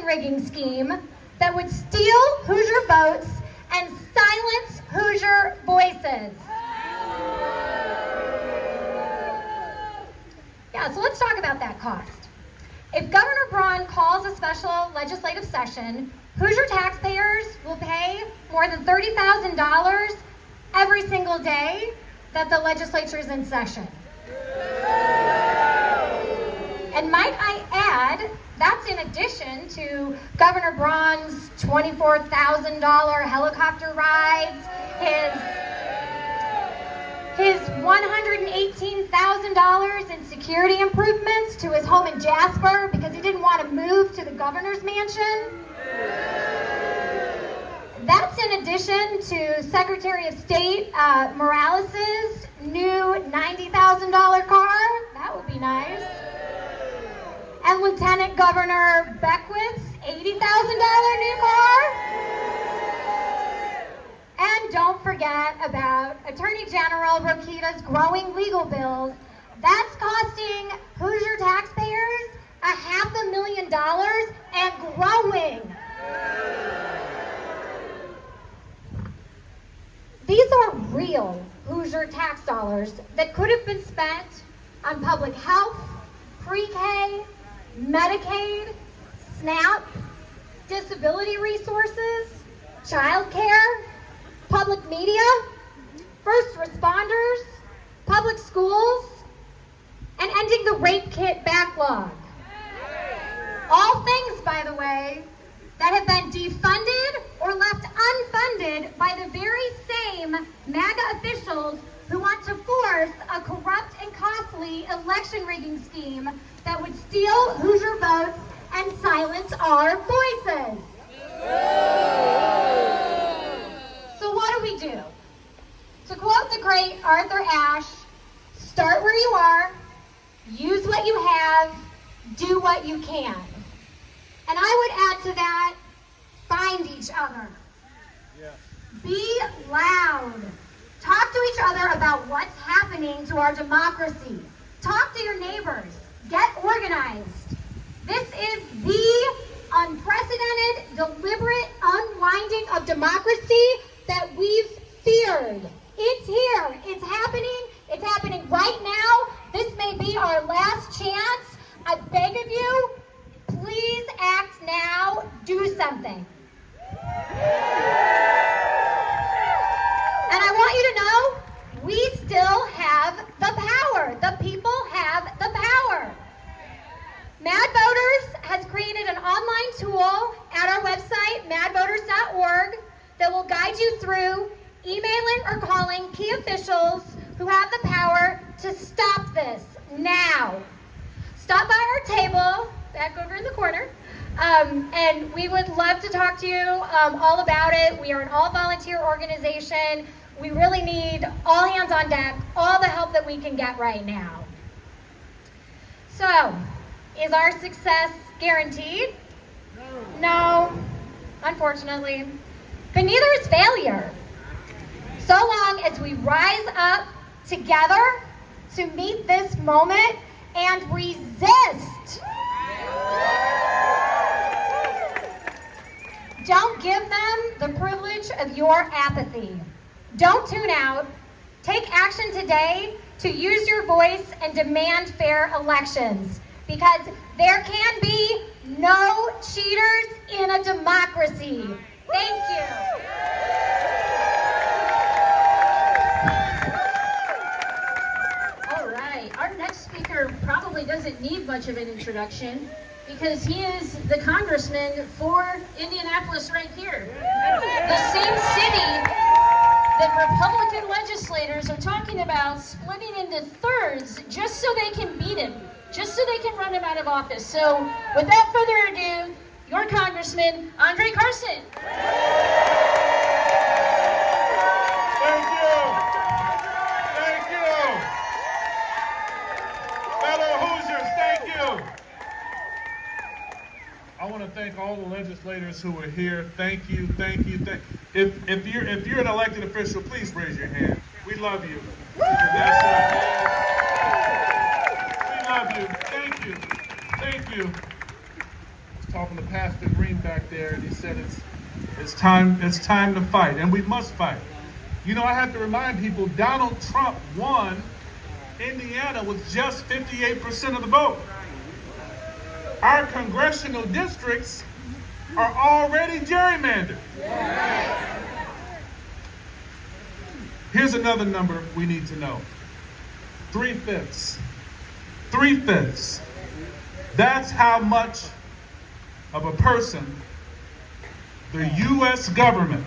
election rigging scheme that would steal Hoosier votes and silence Hoosier voices. Yeah, so let's talk about that cost. If Governor Braun calls a special legislative session, Hoosier taxpayers will pay more than $30,000 every single day that the legislature is in session. And might I add, that's in addition to Governor Braun's $24,000 helicopter rides, his $118,000 in security improvements to his home in Jasper because he didn't want to move to the governor's mansion. That's in addition to Secretary of State Morales' new $90,000 car. That would be nice. And Lieutenant Governor Beckwith's $80,000 new car. And don't forget about Attorney General Rokita's growing legal bills. That's costing Hoosier taxpayers $500,000 and growing. These are real Hoosier tax dollars that could have been spent on public health, pre-K, Medicaid, SNAP, disability resources, child care, public media, first responders, public schools, and ending the rape kit backlog. All things, by the way, that have been defunded or left unfunded by the very same MAGA officials who want to force a corrupt and costly election rigging scheme that would steal Hoosier votes and silence our voices. So what do we do? To quote the great Arthur Ashe, start where you are, use what you have, do what you can. And I would add to that, find each other. Yeah. Be loud. Talk to each other about what's happening to our democracy. Talk to your neighbors. Get organized. This is the unprecedented, deliberate unwinding of democracy that we've feared. It's here. It's happening. It's happening right now. This may be our last chance. I beg of you, please act now. Do something. And I want you to know, we still have the power. The people have the power. Mad Voters has created an online tool at our website, madvoters.org, that will guide you through emailing or calling key officials who have the power to stop this now. Stop by our table, back over in the corner, and we would love to talk to you all about it. We are an all-volunteer organization. We really need all hands on deck, all the help that we can get right now. So, is our success guaranteed? No, unfortunately. But neither is failure. So long as we rise up together to meet this moment and resist. Don't give them the privilege of your apathy. Don't tune out. Take action today to use your voice and demand fair elections, because there can be no cheaters in a democracy. Thank you. All right, our next speaker probably doesn't need much of an introduction because he is the congressman for Indianapolis right here. The same city that Republican legislators are talking about splitting into thirds just so they can beat him, just so they can run him out of office. So without further ado, your Congressman, Andre Carson. Thank you. Thank you. Fellow Hoosiers, thank you. I want to thank all the legislators who are here. Thank you, thank you. If you're an elected official, please raise your hand. We love you. We love you. Thank you. Thank you. talking to Pastor Green back there, and he said it's time to fight, and we must fight. You know, I have to remind people, Donald Trump won Indiana with just 58% of the vote. Our congressional districts are already gerrymandered. Here's another number we need to know. 3/5. 3/5. That's how much of a person the U.S. government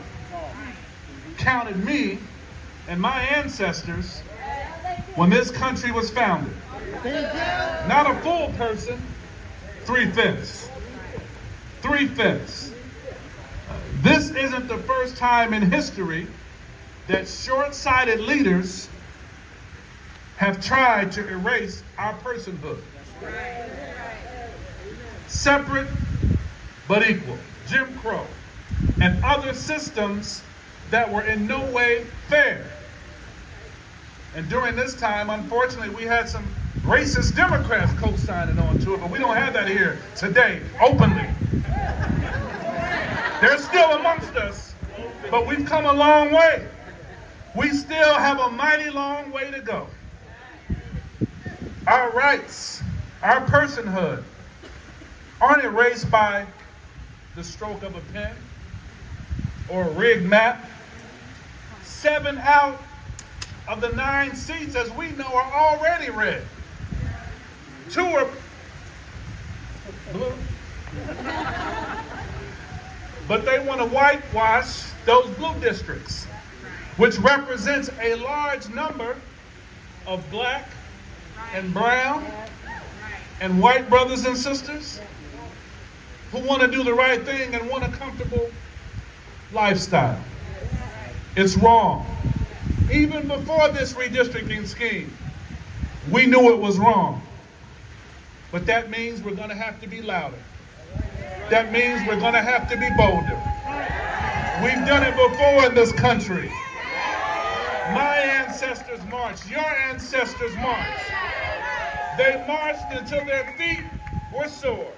counted me and my ancestors when this country was founded. Not a full person, 3/5. 3/5. This isn't the first time in history that short-sighted leaders have tried to erase our personhood. Separate but equal. Jim Crow and other systems that were in no way fair. And during this time, unfortunately, we had some racist Democrats co-signing on to it, but we don't have that here today, openly. They're still amongst us, but we've come a long way. We still have a mighty long way to go. Our rights, our personhood, aren't erased by the stroke of a pen or a rigged map. 7 out of the 9 seats, as we know, are already red. 2 are blue. But they want to whitewash those blue districts, which represents a large number of black and brown and white brothers and sisters who want to do the right thing and want a comfortable lifestyle. It's wrong. Even before this redistricting scheme, we knew it was wrong. But that means we're going to have to be louder. That means we're going to have to be bolder. We've done it before in this country. My ancestors marched. Your ancestors marched. They marched until their feet were sore.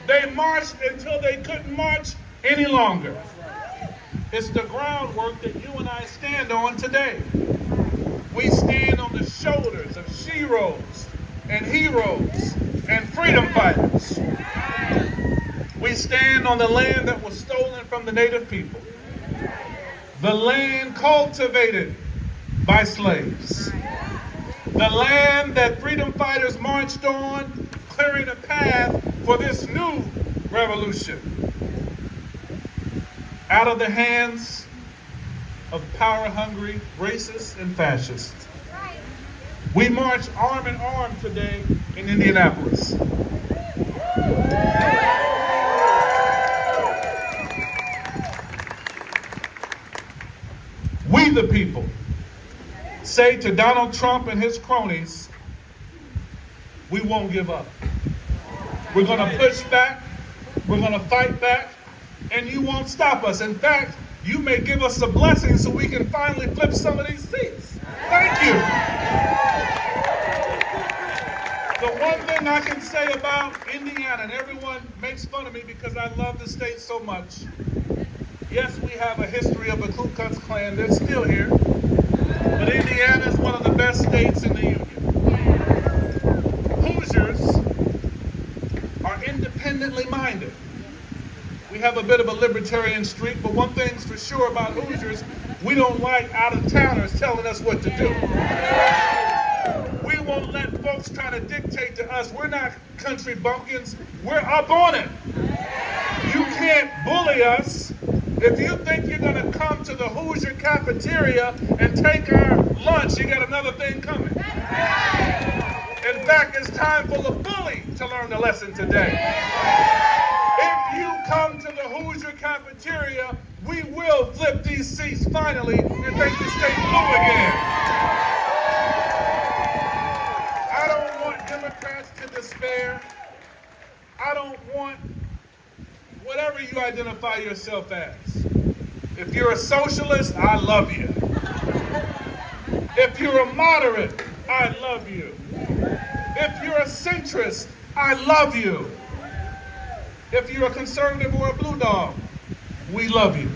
They marched until they couldn't march any longer. It's the groundwork that you and I stand on today. We stand on the shoulders of sheroes and heroes and freedom fighters. We stand on the land that was stolen from the native people. The land cultivated by slaves. The land that freedom fighters marched on, clearing a path for this new revolution. Out of the hands of power-hungry racists and fascists. We march arm in arm today in Indianapolis. We the people say to Donald Trump and his cronies, we won't give up. We're going to push back, we're going to fight back, and you won't stop us. In fact, you may give us a blessing so we can finally flip some of these seats. Thank you. The one thing I can say about Indiana, and everyone makes fun of me because I love the state so much. Yes, we have a history of the Ku Klux Klan. They're still here. But Indiana is one of the best states in the Union. Hoosiers are independently minded. We have a bit of a libertarian streak, but one thing's for sure about Hoosiers, we don't like out-of-towners telling us what to do. We won't let folks try to dictate to us. We're not country bumpkins. We're up on it. You can't bully us. If you think you're going to come to the Hoosier cafeteria and take our lunch, you got another thing coming. In fact, it's time for the bully to learn the lesson today. If you come to the Hoosier cafeteria, we will flip these seats finally and make the state blue again. I don't want Democrats to despair. I don't want whatever you identify yourself as. If you're a socialist, I love you. If you're a moderate, I love you. If you're a centrist, I love you. If you're a conservative or a blue dog, we love you.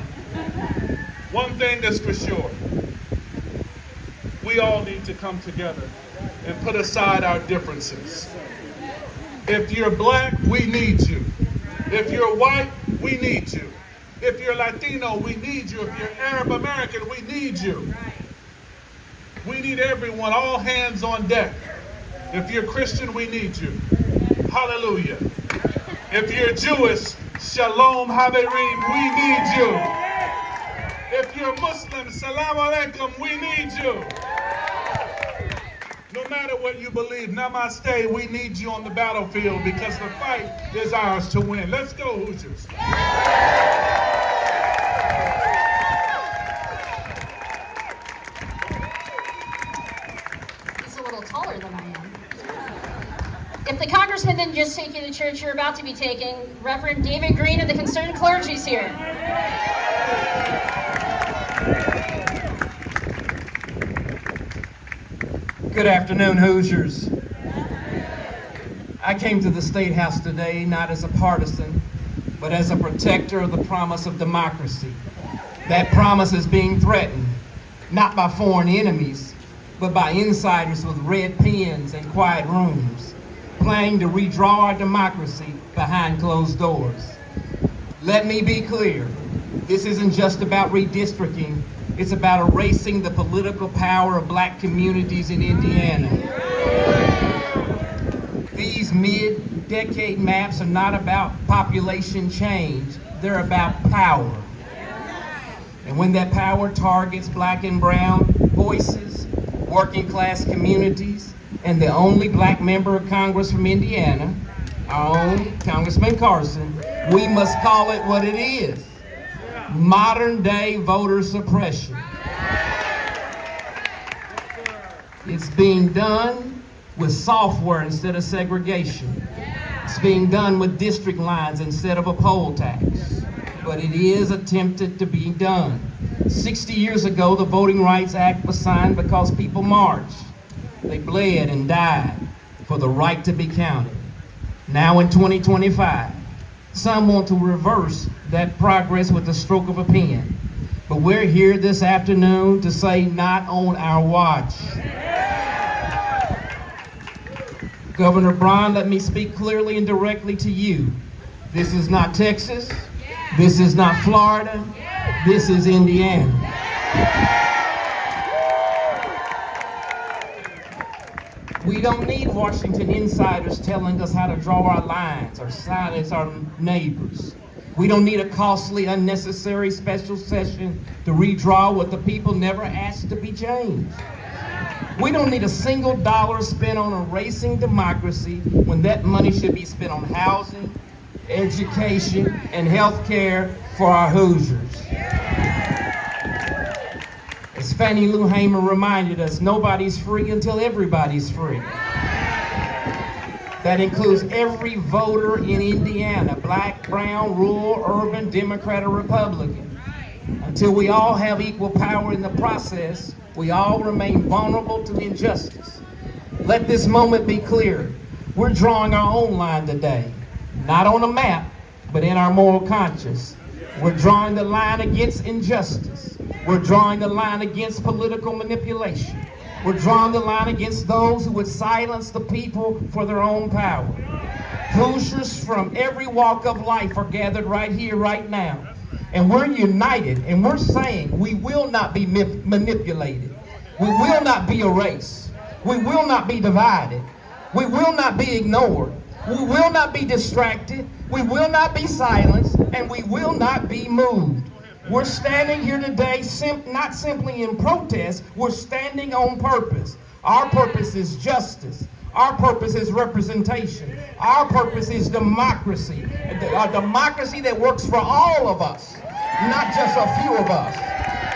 One thing is for sure. We all need to come together and put aside our differences. If you're black, we need you. If you're white, we need you. If you're Latino, we need you. If you're Arab American, we need you. We need everyone, all hands on deck. If you're Christian, we need you. Hallelujah. If you're Jewish, Shalom Haverim, we need you. If you're Muslim, Salam Alaikum, we need you. No matter what you believe, Namaste, we need you on the battlefield because the fight is ours to win. Let's go, Hoosiers. He's a little taller than I am. If the congressman didn't just take you to church you're about to be taking, Reverend David Green of the Concerned Clergy is here. Good afternoon, Hoosiers. I came to the State House today not as a partisan, but as a protector of the promise of democracy. That promise is being threatened, not by foreign enemies, but by insiders with red pens and quiet rooms, planning to redraw our democracy behind closed doors. Let me be clear, this isn't just about redistricting. It's about erasing the political power of black communities in Indiana. These mid-decade maps are not about population change, they're about power. And when that power targets black and brown voices, working class communities, and the only black member of Congress from Indiana, our own Congressman Carson, we must call it what it is. Modern day voter suppression. It's being done with software instead of segregation. It's being done with district lines instead of a poll tax. But it is attempted to be done. 60 years ago, the Voting Rights Act was signed because people marched. They bled and died for the right to be counted. Now in 2025, some want to reverse that progress with the stroke of a pen. But we're here this afternoon to say not on our watch. Governor Braun, let me speak clearly and directly to you. This is not Texas. This is not Florida. This is Indiana. We don't need Washington insiders telling us how to draw our lines or silence our neighbors. We don't need a costly, unnecessary special session to redraw what the people never asked to be changed. We don't need a single dollar spent on erasing democracy when that money should be spent on housing, education, and health care for our Hoosiers. As Fannie Lou Hamer reminded us, nobody's free until everybody's free. That includes every voter in Indiana, black, brown, rural, urban, Democrat, or Republican. Until we all have equal power in the process, we all remain vulnerable to injustice. Let this moment be clear. We're drawing our own line today, not on a map, but in our moral conscience. We're drawing the line against injustice. We're drawing the line against political manipulation. We're drawing the line against those who would silence the people for their own power. Hoosiers from every walk of life are gathered right here, right now. And we're united, and we're saying we will not be manipulated. We will not be erased. We will not be divided. We will not be ignored. We will not be distracted. We will not be silenced, and we will not be moved. We're standing here today not simply in protest, we're standing on purpose. Our purpose is justice. Our purpose is representation. Our purpose is democracy. A democracy that works for all of us, not just a few of us.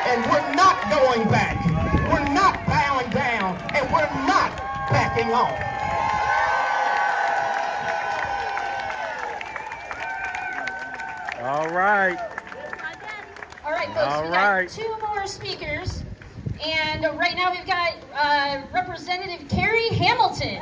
And we're not going back. We're not bowing down, and we're not backing off. All right. All right, folks, All we right. got two more speakers. And right now we've got Representative Carrie Hamilton.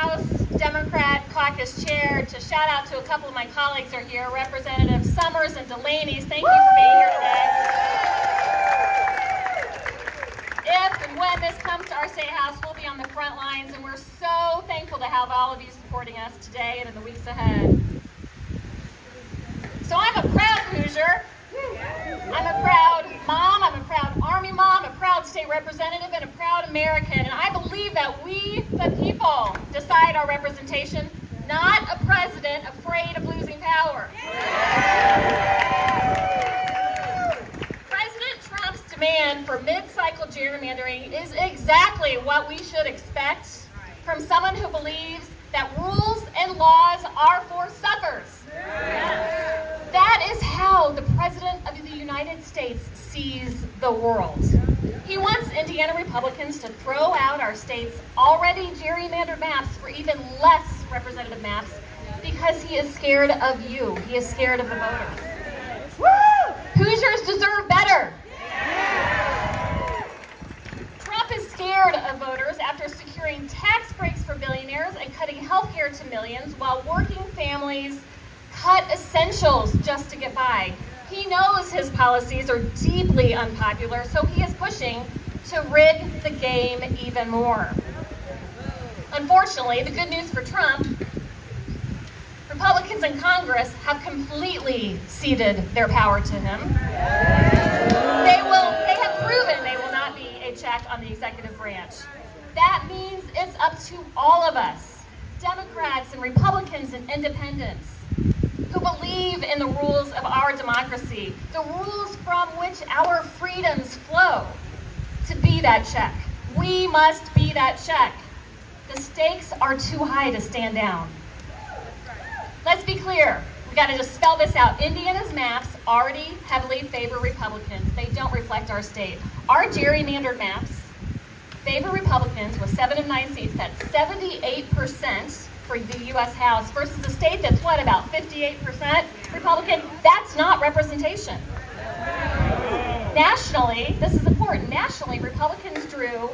House Democrat Caucus Chair to shout out to a couple of my colleagues are here, Representative Summers and Delaney. Thank you for being here today. If and when this comes to our State House, we'll be on the front lines, and we're so thankful to have all of you supporting us today and in the weeks ahead. So I'm a proud Hoosier. I'm a proud mom, I'm a proud Army mom, a proud state representative, and a proud American. And I believe that we, the people, decide our representation, not a president afraid of losing power. President Trump's demand for mid-cycle gerrymandering is exactly what we should expect from someone who believes that rules and laws are for suckers. That is how the President of the United States sees the world. He wants Indiana Republicans to throw out our state's already gerrymandered maps for even less representative maps because he is scared of you. He is scared of the voters. Woo! Hoosiers deserve better. Trump is scared of voters after securing tax breaks for billionaires and cutting health care to millions while working families cut essentials just to get by. He knows his policies are deeply unpopular, so he is pushing to rig the game even more. Unfortunately, the good news for Trump, Republicans in Congress have completely ceded their power to him. They have proven they will not be a check on the executive branch. That means it's up to all of us, Democrats and Republicans and independents, who believe in the rules of our democracy, the rules from which our freedoms flow, to be that check. We must be that check. The stakes are too high to stand down. Let's be clear. We got to just spell this out. Indiana's maps already heavily favor Republicans. They don't reflect our state. Our gerrymandered maps favor Republicans with 7 of 9 seats. That's 78% for the U.S. House versus a state that's what, about 58% Republican? That's not representation. Nationally, this is important, nationally, Republicans drew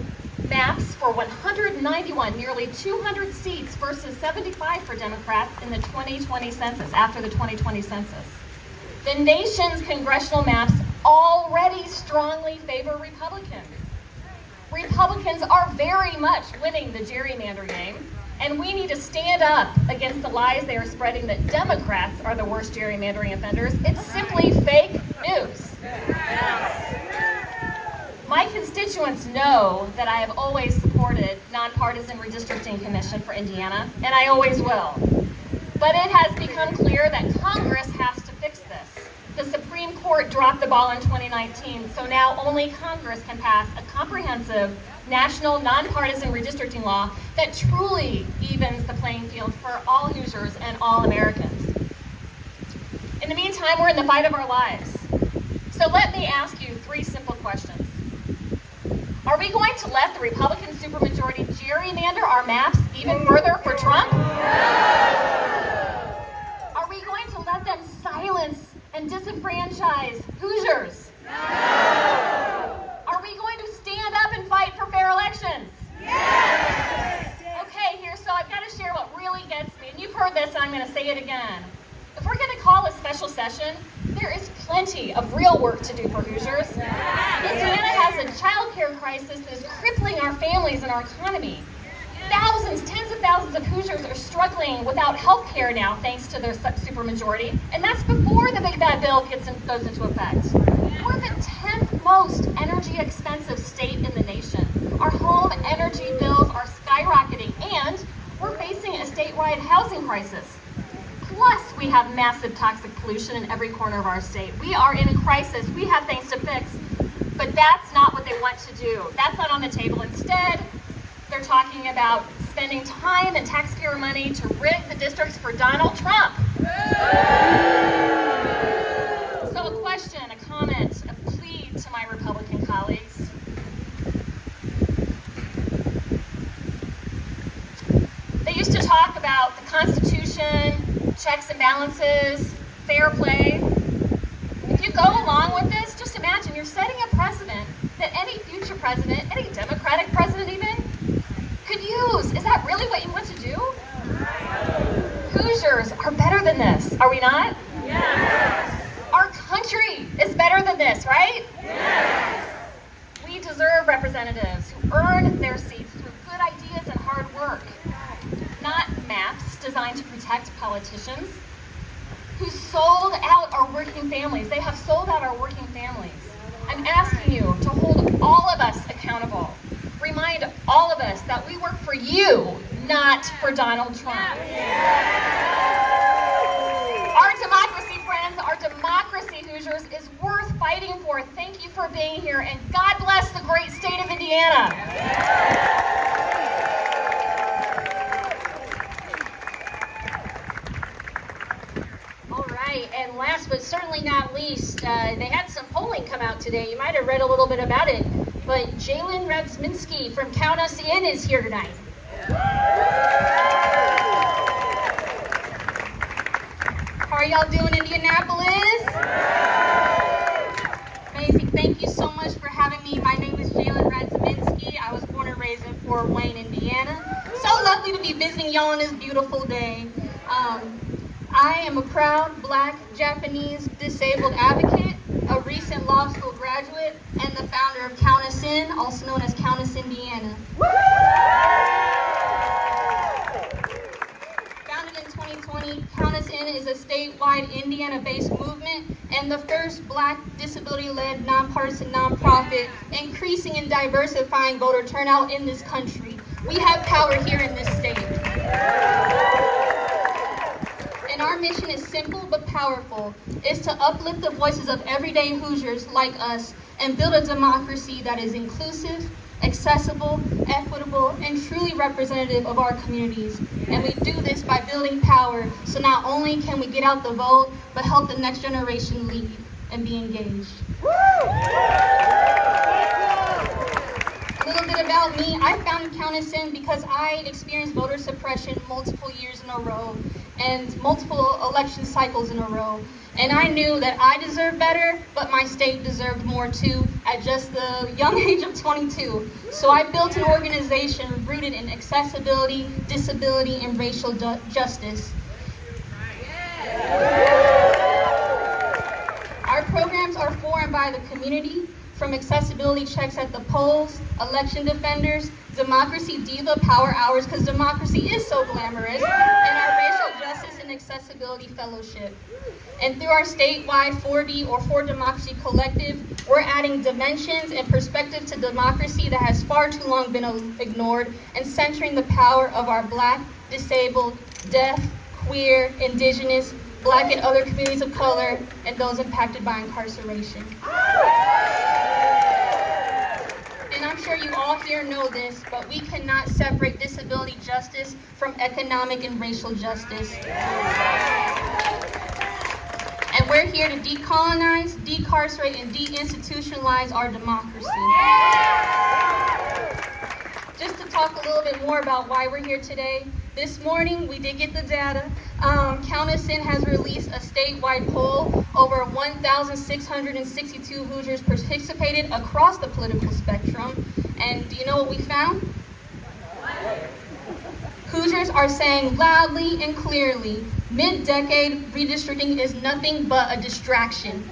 maps for 191, nearly 200 seats versus 75 for Democrats in the 2020 census, after the 2020 census. The nation's congressional maps already strongly favor Republicans. Republicans are very much winning the gerrymander game, and we need to stand up against the lies they are spreading that Democrats are the worst gerrymandering offenders. It's simply fake news. My constituents know that I have always supported nonpartisan redistricting commission for Indiana, and I always will. But it has become clear that Congress has to fix this. The Supreme Court dropped the ball in 2019, so now only Congress can pass a comprehensive national nonpartisan redistricting law that truly evens the playing field for all Hoosiers and all Americans. In the meantime, we're in the fight of our lives. So let me ask you 3 simple questions. Are we going to let the Republican supermajority gerrymander our maps even further for Trump? No! Are we going to let them silence and disenfranchise Hoosiers? No! Are we going to stand up and fight for fair elections? Yes! Okay, here, so I've got to share what really gets me, and you've heard this, and I'm going to say it again. If we're going to call a special session, there is plenty of real work to do for Hoosiers. Indiana has a child care crisis that is crippling our families and our economy. Thousands, tens of thousands of Hoosiers are struggling without health care now, thanks to their supermajority, and that's before the big bad bill goes into effect. We're the 10th most energy expensive state in the nation. Our home energy bills are skyrocketing, and we're facing a statewide housing crisis. Plus, we have massive toxic pollution in every corner of our state. We are in a crisis. We have things to fix, but that's not what they want to do. That's not on the table. Instead, they're talking about spending time and taxpayer money to rig the districts for Donald Trump. So a question, a comment, a plea to my Republican colleagues. They used to talk about the Constitution, checks and balances, fair play. If you go along with this, just imagine you're setting a precedent that any future president, any Democratic president even, could use. Is that really what you want to do? Hoosiers are better than this, are we not? Yes. Our country is better than this, right? Yes. We deserve representatives who earn their seats through good ideas and hard work, not maps designed to protect politicians who sold out our working families. They have sold out our working families. I'm asking you to hold all of us accountable. Remind all of us that we work for you, not for Donald Trump. Our democracy, friends, our democracy, Hoosiers, is worth fighting for. Thank you for being here, and God bless the great state of Indiana. All right, and last but certainly not least, they had some polling come out today. You might have read a little bit about it, but Jalen Radziminski from Count Us In is here tonight. How are y'all doing, Indianapolis? Amazing. Thank you so much for having me. My name is Jalen Radziminski. I was born and raised in Fort Wayne, Indiana. So lovely to be visiting y'all on this beautiful day. I am a proud Black, Japanese, disabled advocate, a recent law school graduate, and the founder of Count Us In, also known as Count Us Indiana. Founded in 2020, Count Us In is a statewide Indiana-based movement and the first Black, disability-led, nonpartisan nonprofit, increasing and diversifying voter turnout in this country. We have power here in this state. And our mission is simple but powerful. It's to uplift the voices of everyday Hoosiers like us and build a democracy that is inclusive, accessible, equitable, and truly representative of our communities. And we do this by building power, so not only can we get out the vote, but help the next generation lead and be engaged. A little bit about me. I founded Count Us In because I experienced voter suppression multiple years in a row and multiple election cycles in a row. And I knew that I deserved better, but my state deserved more too at just the young age of 22. So I built an organization rooted in accessibility, disability, and racial justice. Our programs are formed by the community, from accessibility checks at the polls, election defenders, democracy diva power hours, because democracy is so glamorous, and our racial justice and accessibility fellowship. And through our statewide 4D or For Democracy Collective, we're adding dimensions and perspective to democracy that has far too long been ignored, and centering the power of our Black, disabled, deaf, queer, indigenous, Black and other communities of color, and those impacted by incarceration. And I'm sure you all here know this, but we cannot separate disability justice from economic and racial justice. And we're here to decolonize, decarcerate, and deinstitutionalize our democracy. Just to talk a little bit more about why we're here today, this morning we did get the data. Count Us In has released a statewide poll. Over 1,662 Hoosiers participated across the political spectrum. And do you know what we found? Hoosiers are saying loudly and clearly, mid-decade redistricting is nothing but a distraction.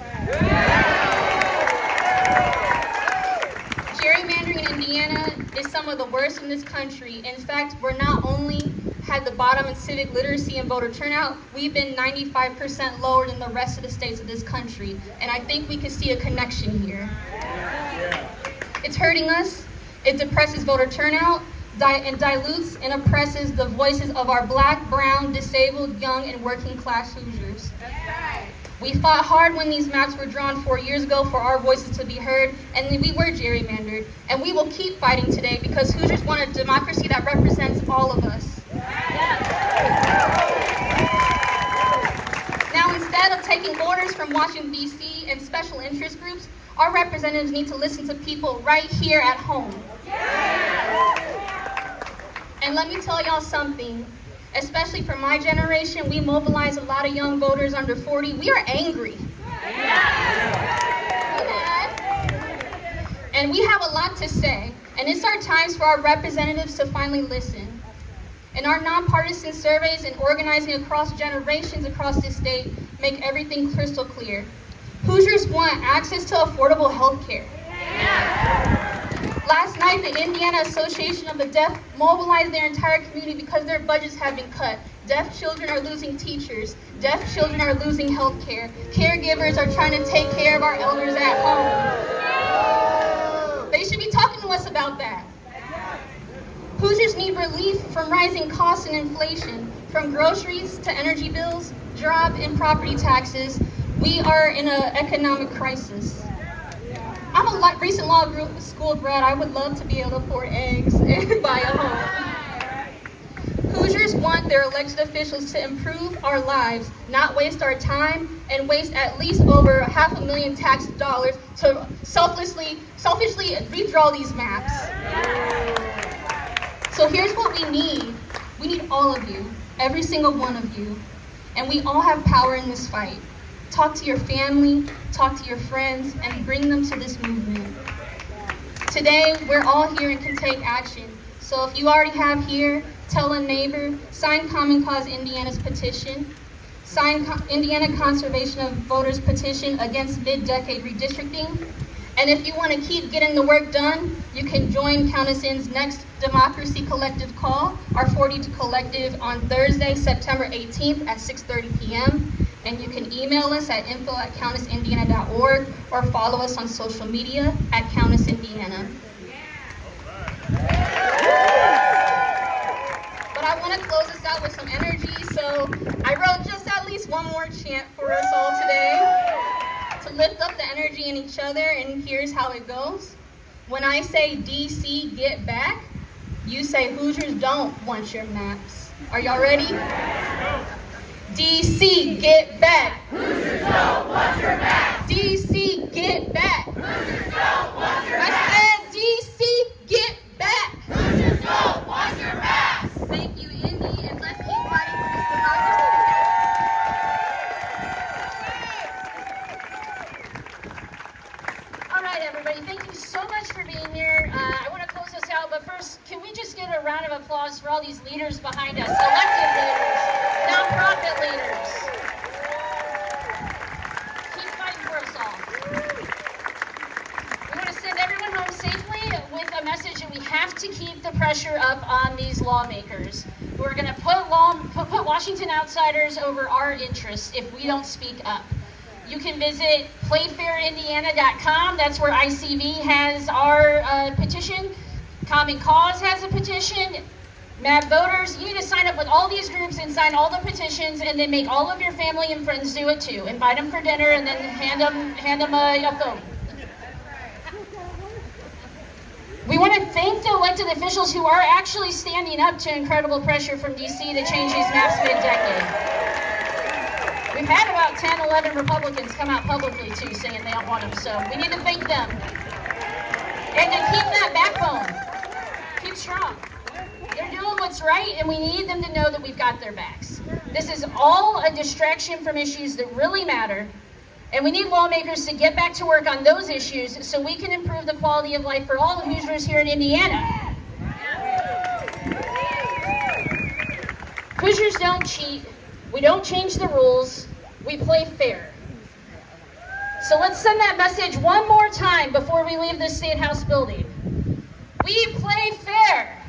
Gerrymandering in Indiana is some of the worst in this country. In fact, we're not only had the bottom in civic literacy and voter turnout, we've been 95% lower than the rest of the states of this country. And I think we can see a connection here. It's hurting us. It depresses voter turnout and dilutes and oppresses the voices of our Black, brown, disabled, young, and working class Hoosiers. We fought hard when these maps were drawn 4 years ago for our voices to be heard, and we were gerrymandered. And we will keep fighting today because Hoosiers want a democracy that represents all of us. Now, instead of taking orders from Washington, D.C. and special interest groups, our representatives need to listen to people right here at home. And let me tell y'all something. Especially for my generation, we mobilize a lot of young voters under 40. We are angry. And we have a lot to say. And it's our times for our representatives to finally listen. And our nonpartisan surveys and organizing across generations across this state make everything crystal clear. Hoosiers want access to affordable health care. Last night, the Indiana Association of the Deaf mobilized their entire community because their budgets have been cut. Deaf children are losing teachers. Deaf children are losing health care. Caregivers are trying to take care of our elders at home. They should be talking to us about that. Hoosiers need relief from rising costs and inflation, from groceries to energy bills, job and property taxes. We are in an economic crisis. I'm a recent law school grad. I would love to be able to pour eggs and buy a home. Hoosiers want their elected officials to improve our lives, not waste our time, and waste at least over $500,000 tax dollars to selfishly redraw these maps. So here's what we need. We need all of you, every single one of you, and we all have power in this fight. Talk to your family, talk to your friends, and bring them to this movement. Today, we're all here and can take action. So if you already have here, tell a neighbor, sign Common Cause Indiana's petition, sign Indiana Conservation of Voters petition against mid-decade redistricting. And if you want to keep getting the work done, you can join Count Us In's next Democracy Collective call, our 42 Collective, on Thursday, September 18th at 6:30 p.m. And you can email us at info@countusindiana.org or follow us on social media at Count Us Indiana. But I want to close this out with some energy, so I wrote just at least one more chant for us all today to lift up the energy in each other, and here's how it goes. When I say DC get back, you say Hoosiers don't want your maps. Are y'all ready? DC get back. Hoosiers don't want your maps. DC get back. Hoosiers don't want your I maps. said DC get back. Hoosiers don't want your maps. Thank you, Indy, and let's keep fighting for this democracy. All right, everybody, thank you so much for being here. I want to close this out, but first, can we just get a round of applause for all these leaders behind us, elected leaders, nonprofit leaders. Keep fighting for us all. We want to send everyone home safely with a message that we have to keep the pressure up on these lawmakers. We're going to put Washington outsiders over our interests if we don't speak up. You can visit playfairindiana.com. That's where ICV has our petition. Common Cause has a petition. Mad Voters, you need to sign up with all these groups and sign all the petitions, and then make all of your family and friends do it too. Invite them for dinner and then hand them a phone. We want to thank the elected officials who are actually standing up to incredible pressure from DC to change these maps mid-decade. We've had about 10, 11 Republicans come out publicly too saying they don't want them, so we need to thank them. And to keep that backbone, keep strong. They're doing what's right, and we need them to know that we've got their backs. This is all a distraction from issues that really matter, and we need lawmakers to get back to work on those issues so we can improve the quality of life for all the Hoosiers here in Indiana. Hoosiers don't cheat. We don't change the rules. We play fair. So let's send that message one more time before we leave this State House building. We play fair.